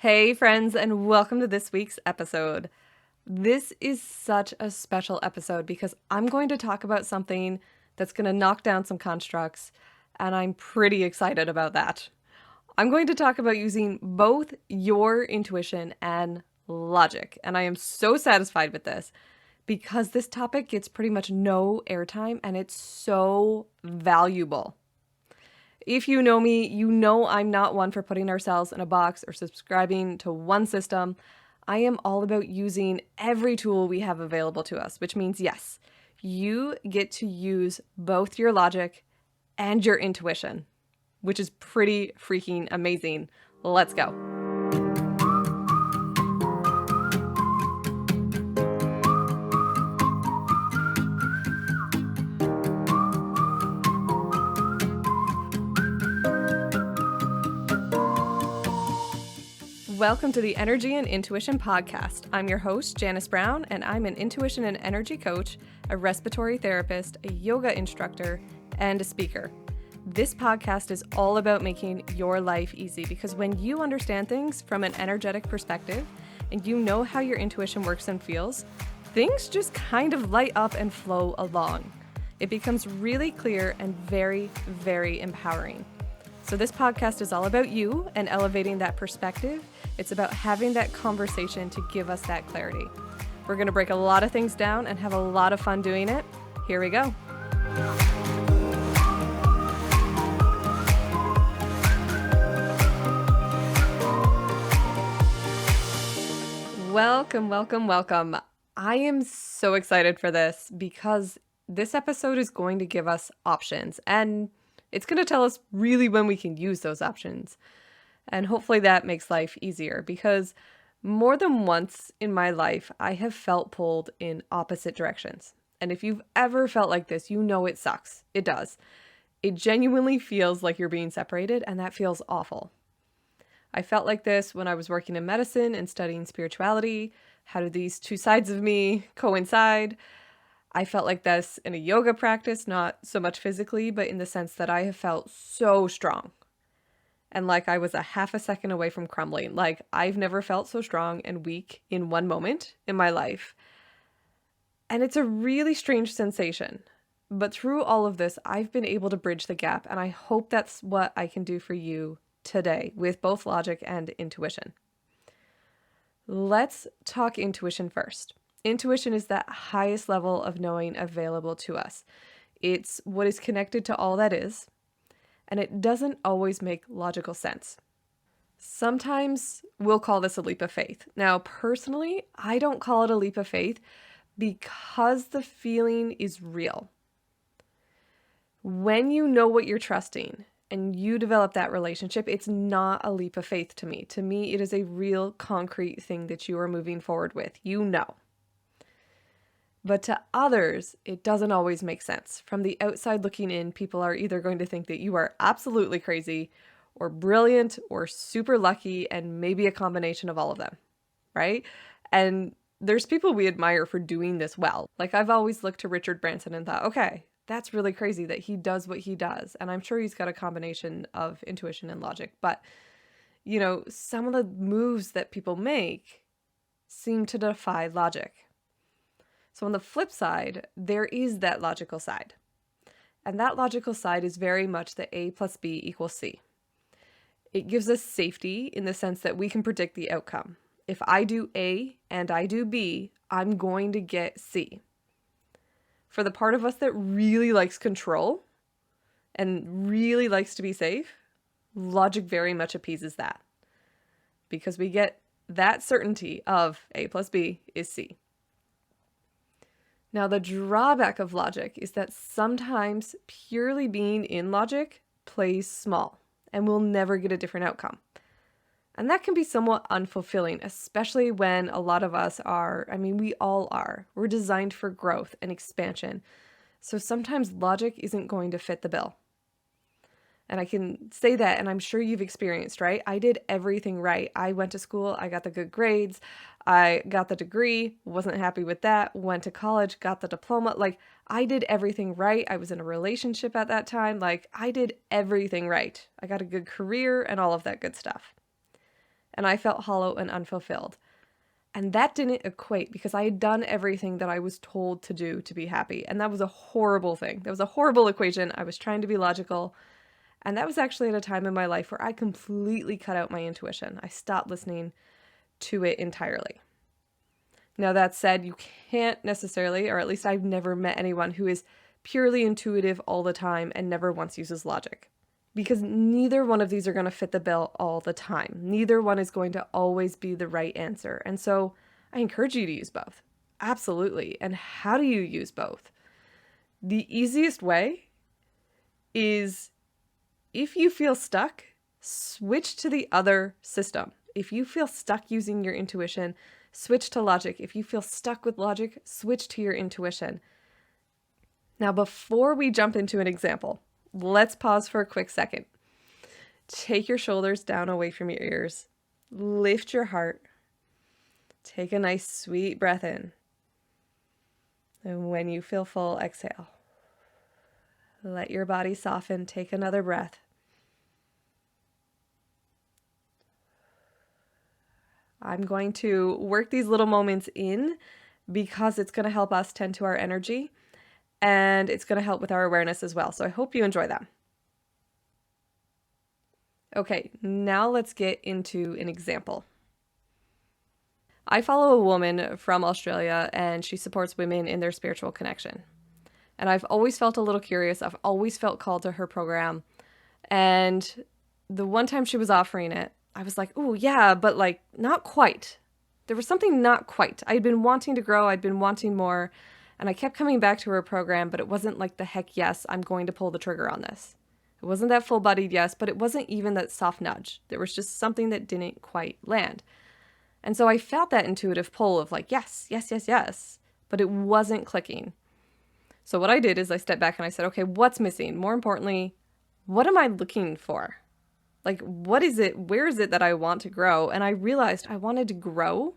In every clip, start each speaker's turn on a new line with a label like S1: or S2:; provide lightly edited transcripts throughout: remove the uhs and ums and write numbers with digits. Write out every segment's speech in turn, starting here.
S1: Hey, friends, and welcome to this week's episode. This is such a special episode because I'm going to talk about something that's going to knock down some constructs, and I'm pretty excited about that. I'm going to talk about using both your intuition and logic, and I am so satisfied with this because this topic gets pretty much no airtime and it's so valuable. If you know me, you know I'm not one for putting ourselves in a box or subscribing to one system. I am all about using every tool we have available to us, which means, yes, you get to use both your logic and your intuition, which is pretty freaking amazing. Let's go. Welcome to the Energy and Intuition Podcast. I'm your host, Janice Brown, and I'm an intuition and energy coach, a respiratory therapist, a yoga instructor, and a speaker. This podcast is all about making your life easy because when you understand things from an energetic perspective and you know how your intuition works and feels, things just kind of light up and flow along. It becomes really clear and very, very empowering. So this podcast is all about you and elevating that perspective. It's about having that conversation to give us that clarity. We're going to break a lot of things down and have a lot of fun doing it. Here we go. Welcome, welcome, welcome. I am so excited for this because this episode is going to give us options and it's going to tell us really when we can use those options. And hopefully that makes life easier because more than once in my life, I have felt pulled in opposite directions. And if you've ever felt like this, you know it sucks. It does. It genuinely feels like you're being separated, and that feels awful. I felt like this when I was working in medicine and studying spirituality. How do these two sides of me coincide? I felt like this in a yoga practice, not so much physically, but in the sense that I have felt so strong. And like I was a half a second away from crumbling. Like I've never felt so strong and weak in one moment in my life. And it's a really strange sensation. But through all of this, I've been able to bridge the gap. And I hope that's what I can do for you today with both logic and intuition. Let's talk intuition first. Intuition is that highest level of knowing available to us. It's what is connected to all that is, and it doesn't always make logical sense. Sometimes we'll call this a leap of faith. Now, personally, I don't call it a leap of faith because the feeling is real. When you know what you're trusting and you develop that relationship, it's not a leap of faith to me. To me, it is a real concrete thing that you are moving forward with. You know. But to others, it doesn't always make sense. From the outside looking in, people are either going to think that you are absolutely crazy or brilliant or super lucky and maybe a combination of all of them, right? And there's people we admire for doing this well. Like I've always looked to Richard Branson and thought, okay, that's really crazy that he does what he does. And I'm sure he's got a combination of intuition and logic. But, you know, some of the moves that people make seem to defy logic. So on the flip side, there is that logical side. And that logical side is very much the A plus B equals C. It gives us safety in the sense that we can predict the outcome. If I do A and I do B, I'm going to get C. For the part of us that really likes control and really likes to be safe, logic very much appeases that. Because we get that certainty of A plus B is C. Now, the drawback of logic is that sometimes purely being in logic plays small and we'll never get a different outcome. And that can be somewhat unfulfilling, especially when a lot of us are, we all are. We're designed for growth and expansion. So sometimes logic isn't going to fit the bill. And I can say that, and I'm sure you've experienced, right? I did everything right. I went to school, I got the good grades, I got the degree, wasn't happy with that, went to college, got the diploma. Like, I did everything right. I was in a relationship at that time. Like, I did everything right. I got a good career and all of that good stuff. and I felt hollow and unfulfilled. And that didn't equate because I had done everything that I was told to do to be happy. And that was a horrible thing. That was a horrible equation. I was trying to be logical. And that was actually at a time in my life where I completely cut out my intuition. I stopped listening to it entirely. Now, that said, you can't necessarily, or at least I've never met anyone who is purely intuitive all the time and never once uses logic. Because neither one of these are going to fit the bill all the time. Neither one is going to always be the right answer. And so I encourage you to use both. Absolutely. And how do you use both? The easiest way is, if you feel stuck, switch to the other system. If you feel stuck using your intuition, switch to logic. If you feel stuck with logic, switch to your intuition. Now, before we jump into an example, let's pause for a quick second. Take your shoulders down away from your ears. Lift your heart. Take a nice sweet breath in. And when you feel full, exhale. Let your body soften. Take another breath. I'm going to work these little moments in because it's going to help us tend to our energy. And it's going to help with our awareness as well. So I hope you enjoy them. Okay, now let's get into an example. I follow a woman from Australia, and she supports women in their spiritual connection. And I've always felt a little curious. I've always felt called to her program. And the one time she was offering it, I was like, "Ooh, yeah, but like not quite." There was something not quite. I'd been wanting to grow. I'd been wanting more. And I kept coming back to her program, but it wasn't like the heck yes, I'm going to pull the trigger on this. It wasn't that full-bodied yes, but it wasn't even that soft nudge. There was just something that didn't quite land. And so I felt that intuitive pull of like, yes, yes, yes, yes, but it wasn't clicking. So what I did is I stepped back and I said, okay, what's missing? More importantly, what am I looking for? Like, what is it? Where is it that I want to grow? And I realized I wanted to grow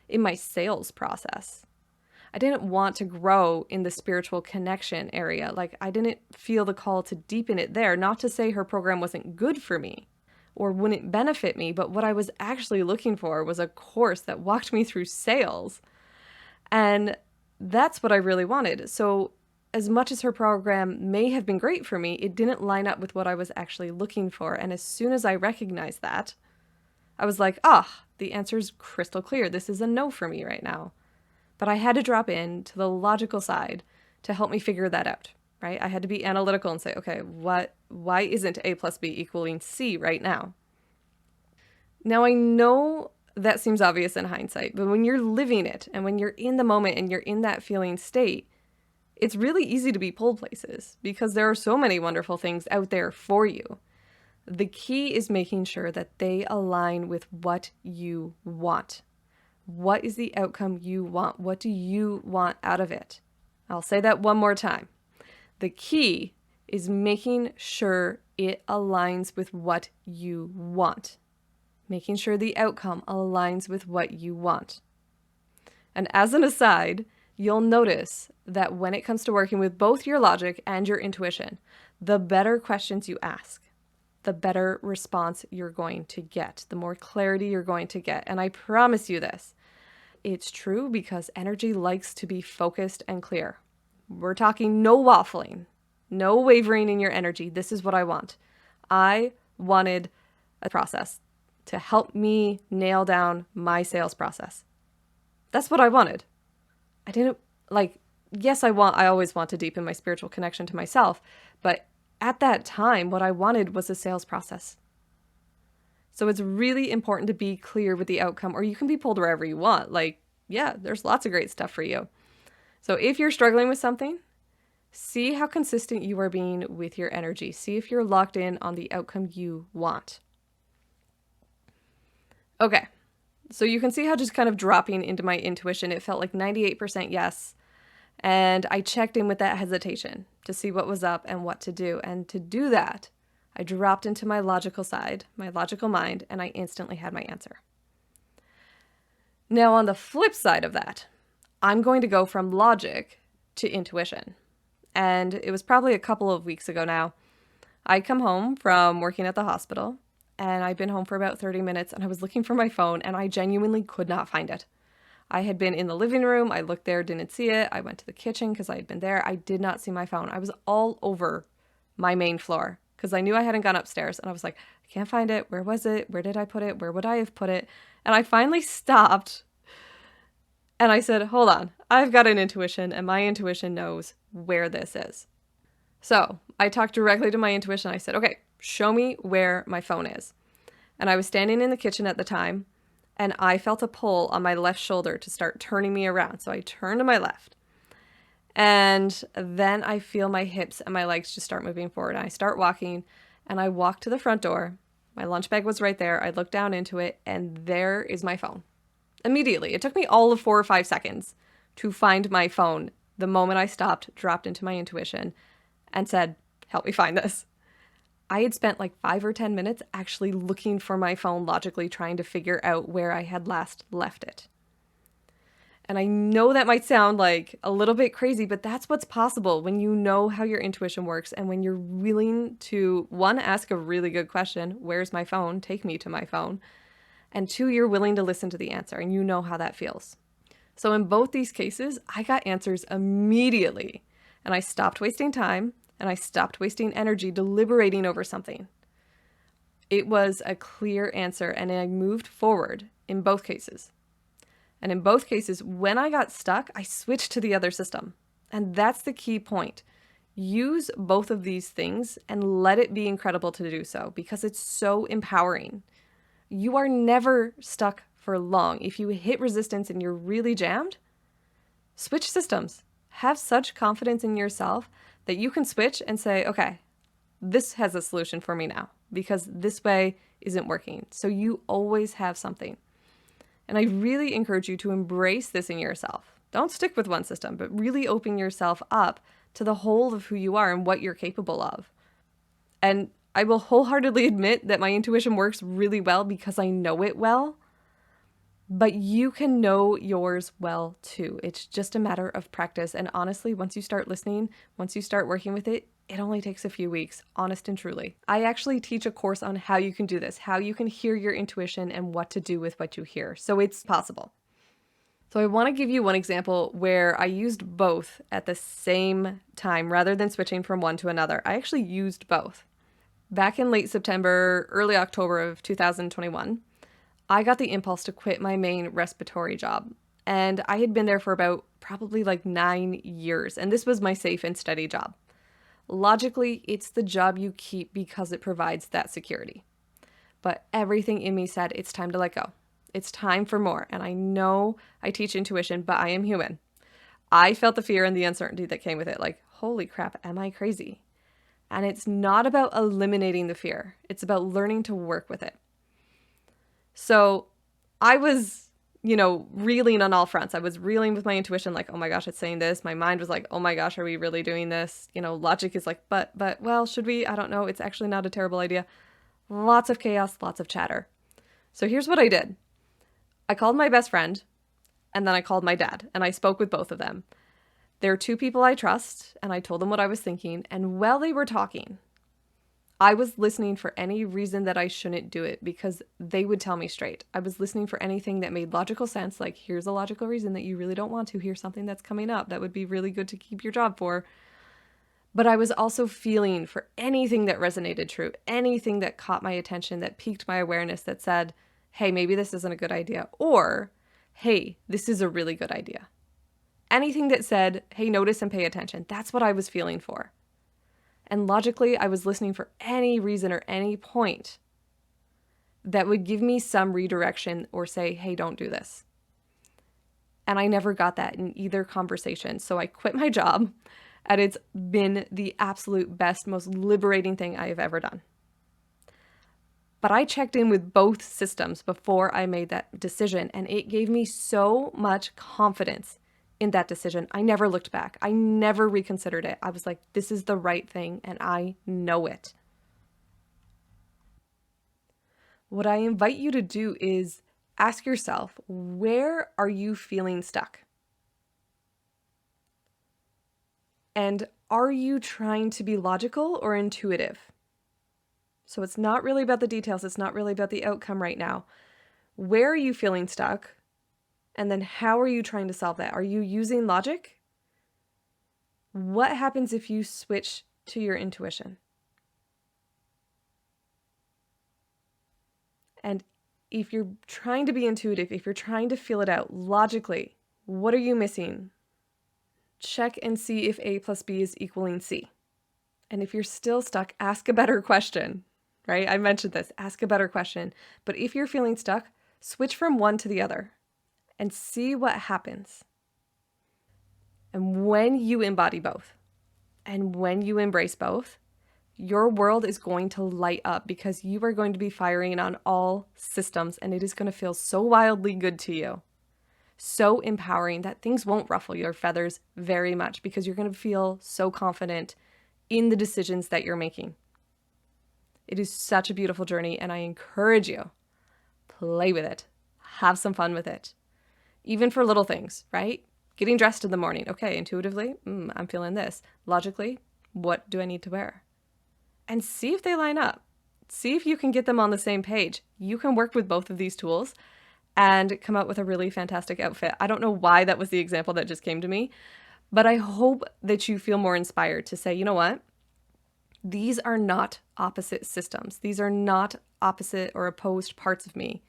S1: in my sales process. I didn't want to grow in the spiritual connection area. Like, I didn't feel the call to deepen it there. Not to say her program wasn't good for me or wouldn't benefit me, but what I was actually looking for was a course that walked me through sales. And that's what I really wanted. So as much as her program may have been great for me, it didn't line up with what I was actually looking for. And as soon as I recognized that, I was like, the answer's crystal clear. This is a no for me right now. But I had to drop in to the logical side to help me figure that out, right? I had to be analytical and say, okay, why isn't A plus B equaling C right now? Now, I know that seems obvious in hindsight, but when you're living it and when you're in the moment and you're in that feeling state, it's really easy to be pulled places because there are so many wonderful things out there for you. The key is making sure that they align with what you want. What is the outcome you want? What do you want out of it? I'll say that one more time. The key is making sure it aligns with what you want. Making sure the outcome aligns with what you want. And as an aside, you'll notice that when it comes to working with both your logic and your intuition, the better questions you ask, the better response you're going to get, the more clarity you're going to get. And I promise you this. It's true because energy likes to be focused and clear. We're talking no waffling, no wavering in your energy. This is what I want. I wanted a process to help me nail down my sales process. That's what I wanted. I didn't yes, I always want to deepen my spiritual connection to myself, but at that time, what I wanted was a sales process. So it's really important to be clear with the outcome, or you can be pulled wherever you want. There's lots of great stuff for you. So if you're struggling with something, see how consistent you are being with your energy. See if you're locked in on the outcome you want. Okay, so you can see how just kind of dropping into my intuition, it felt like 98% yes. And I checked in with that hesitation to see what was up and what to do. And to do that, I dropped into my logical side, my logical mind, and I instantly had my answer. Now, on the flip side of that, I'm going to go from logic to intuition. And it was probably a couple of weeks ago now. I come home from working at the hospital, and I'd been home for about 30 minutes, and I was looking for my phone, and I genuinely could not find it. I had been in the living room, I looked there, didn't see it. I went to the kitchen because I had been there. I did not see my phone. I was all over my main floor because I knew I hadn't gone upstairs, and I was like, I can't find it. Where was it? Where did I put it? Where would I have put it? And I finally stopped, and I said, hold on, I've got an intuition, and my intuition knows where this is. So I talked directly to my intuition. I said, okay, show me where my phone is. And I was standing in the kitchen at the time, and I felt a pull on my left shoulder to start turning me around. So I turned to my left. And then I feel my hips and my legs just start moving forward. And I start walking, and I walk to the front door. My lunch bag was right there. I look down into it, and there is my phone. Immediately. It took me all of 4 or 5 seconds to find my phone the moment I stopped, dropped into my intuition, and said, help me find this. I had spent like 5 or 10 minutes actually looking for my phone, logically trying to figure out where I had last left it. And I know that might sound like a little bit crazy, but that's what's possible when you know how your intuition works and when you're willing to, one, ask a really good question, where's my phone? Take me to my phone. And two, you're willing to listen to the answer and you know how that feels. So in both these cases, I got answers immediately and I stopped wasting time and I stopped wasting energy deliberating over something. It was a clear answer and I moved forward in both cases. And in both cases, when I got stuck, I switched to the other system. And that's the key point. Use both of these things and let it be incredible to do so because it's so empowering. You are never stuck for long. If you hit resistance and you're really jammed, switch systems. Have such confidence in yourself that you can switch and say, okay, this has a solution for me now because this way isn't working. So you always have something. And I really encourage you to embrace this in yourself. Don't stick with one system, but really open yourself up to the whole of who you are and what you're capable of. And I will wholeheartedly admit that my intuition works really well because I know it well, but you can know yours well too. It's just a matter of practice. And honestly, once you start listening, once you start working with it, it only takes a few weeks, honest and truly. I actually teach a course on how you can do this, how you can hear your intuition and what to do with what you hear. So it's possible. So I want to give you one example where I used both at the same time rather than switching from one to another. I actually used both. Back in late September, early October of 2021, I got the impulse to quit my main respiratory job. And I had been there for about probably like 9 years. And this was my safe and steady job. Logically, it's the job you keep because it provides that security. But everything in me said, it's time to let go. It's time for more. And I know I teach intuition, but I am human. I felt the fear and the uncertainty that came with it. Like, holy crap, am I crazy? And it's not about eliminating the fear. It's about learning to work with it. So I was, reeling on all fronts. I was reeling with my intuition, like, oh my gosh, it's saying this. My mind was like, oh my gosh, are we really doing this? Logic is like, but, well, should we? I don't know. It's actually not a terrible idea. Lots of chaos, lots of chatter. So here's what I did. I called my best friend and then I called my dad and I spoke with both of them. They're 2 people I trust and I told them what I was thinking. And while they were talking, I was listening for any reason that I shouldn't do it because they would tell me straight. I was listening for anything that made logical sense, like here's a logical reason that you really don't want to. Here's something that's coming up that would be really good to keep your job for. But I was also feeling for anything that resonated true, anything that caught my attention, that piqued my awareness, that said, hey, maybe this isn't a good idea, or hey, this is a really good idea. Anything that said, hey, notice and pay attention. That's what I was feeling for. And logically, I was listening for any reason or any point that would give me some redirection or say, hey, don't do this. And I never got that in either conversation. So I quit my job, and it's been the absolute best, most liberating thing I have ever done. But I checked in with both systems before I made that decision, and it gave me so much confidence in that decision. I never looked back. I never reconsidered it. I was like, this is the right thing, and I know it. What I invite you to do is ask yourself, where are you feeling stuck? And are you trying to be logical or intuitive? So it's not really about the details. It's not really about the outcome right now. Where are you feeling stuck? And then how are you trying to solve that? Are you using logic? What happens if you switch to your intuition? And if you're trying to be intuitive, if you're trying to feel it out logically, what are you missing? Check and see if A plus B is equaling C. And if you're still stuck, ask a better question, right? I mentioned this, ask a better question. But if you're feeling stuck, switch from one to the other and see what happens. And when you embody both and when you embrace both, your world is going to light up because you are going to be firing on all systems and it is going to feel so wildly good to you. So empowering that things won't ruffle your feathers very much because you're going to feel so confident in the decisions that you're making. It is such a beautiful journey and I encourage you, play with it, have some fun with it. Even for little things, right? Getting dressed in the morning. Okay, intuitively, I'm feeling this. Logically, what do I need to wear? And see if they line up. See if you can get them on the same page. You can work with both of these tools and come out with a really fantastic outfit. I don't know why that was the example that just came to me, but I hope that you feel more inspired to say, you know what? These are not opposite systems. These are not opposite or opposed parts of me,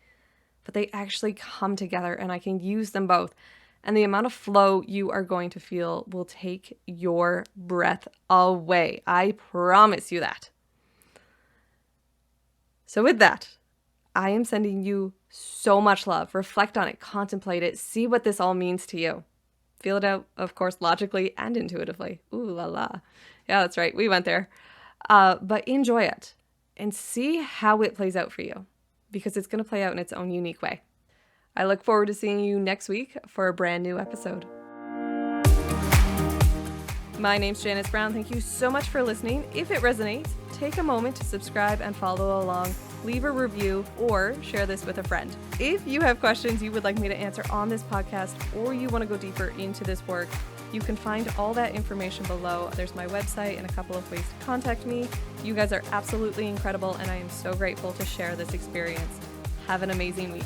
S1: but they actually come together and I can use them both. And the amount of flow you are going to feel will take your breath away. I promise you that. So with that, I am sending you so much love. Reflect on it, contemplate it, see what this all means to you. Feel it out, of course, logically and intuitively. Ooh la la. Yeah, that's right. We went there. But enjoy it and see how it plays out for you because it's going to play out in its own unique way. I look forward to seeing you next week for a brand new episode. My name's Janice Brown. Thank you so much for listening. If it resonates, take a moment to subscribe and follow along, leave a review, or share this with a friend. If you have questions you would like me to answer on this podcast, or you want to go deeper into this work, you can find all that information below. There's my website and a couple of ways to contact me. You guys are absolutely incredible, and I am so grateful to share this experience. Have an amazing week.